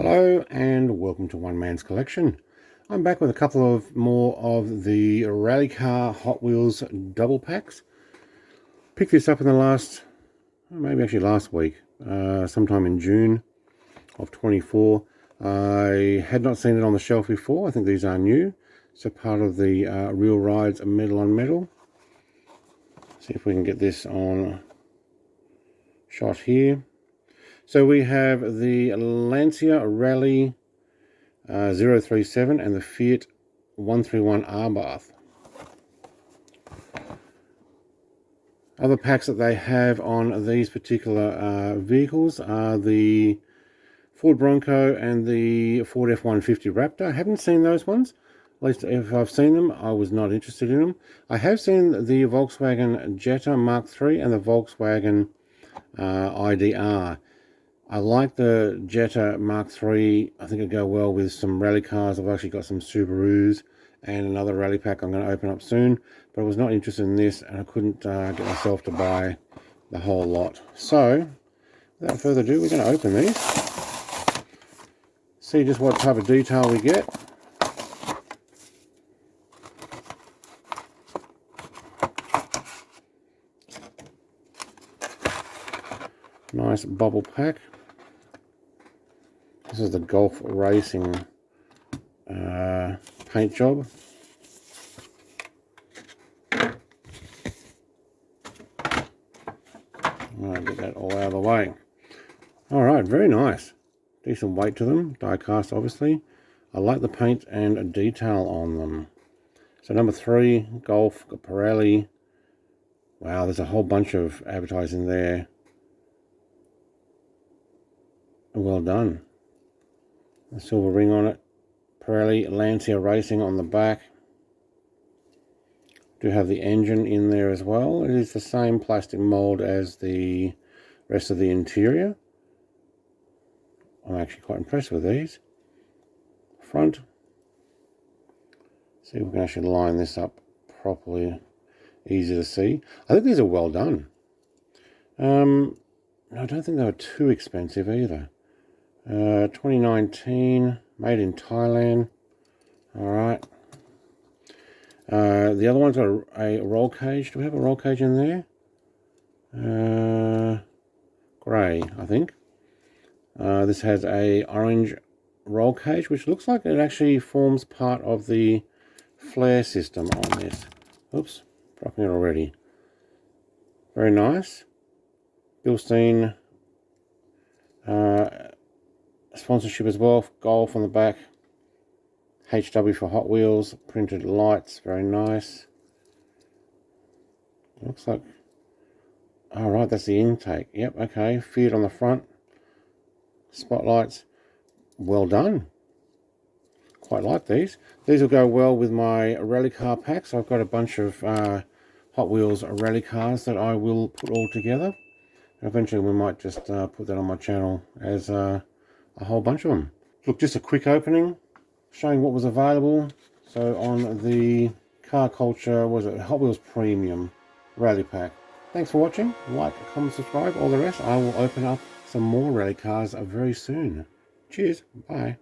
Hello and welcome to One Man's Collection. I'm back with a couple of more of the rally car Hot Wheels double packs. Picked this up in the last week, sometime in June of 24. I had not seen it on the shelf before. I think these are new. So part of the Real Rides Metal on Metal. See if we can get this on shot here. So we have the Lancia Rally 037 and the Fiat 131 Abarth. Other packs that they have on these particular vehicles are the Ford Bronco and the Ford F-150 Raptor. I haven't seen those ones. At least if I've seen them, I was not interested in them. I have seen the Volkswagen Jetta Mark III and the Volkswagen IDR. I like the Jetta Mark III. I think it'd go well with some rally cars. I've actually got some Subarus and another rally pack I'm going to open up soon. But I was not interested in this, and I couldn't get myself to buy the whole lot. So, without further ado, we're going to open these. See just what type of detail we get. Nice bubble pack. This is the Golf Racing paint job. I'll get that all out of the way. Alright, very nice. Decent weight to them. Die cast, obviously. I like the paint and detail on them. So number 3, Golf, Pirelli. Wow, there's a whole bunch of advertising there. Well done. A silver ring on it. Pirelli Lancia Racing on the back. Do have the engine in there as well. It is the same plastic mold as the rest of the interior. I'm actually quite impressed with these. Front. See if we can actually line this up properly. Easy to see. I think these are well done. I don't think they were too expensive either. 2019, made in Thailand. Alright. The other one's got a roll cage. Do we have a roll cage in there? Grey, I think. This has a orange roll cage, which looks like it actually forms part of the flare system on this. Oops, dropping it already. Very nice. Bilstein sponsorship as well. Golf on the back. HW for Hot Wheels. Printed lights. Very nice. Looks like... Alright, that's the intake. Yep, okay. Fiat on the front. Spotlights. Well done. Quite like these. These will go well with my rally car packs. I've got a bunch of Hot Wheels rally cars that I will put all together. Eventually we might just put that on my channel as a whole bunch of them. Look, just a quick opening showing what was available. So on the Car Culture, was it Hot Wheels Premium Rally Pack. Thanks for watching. Like, comment, subscribe, all the rest. I will open up some more rally cars very soon. Cheers. Bye.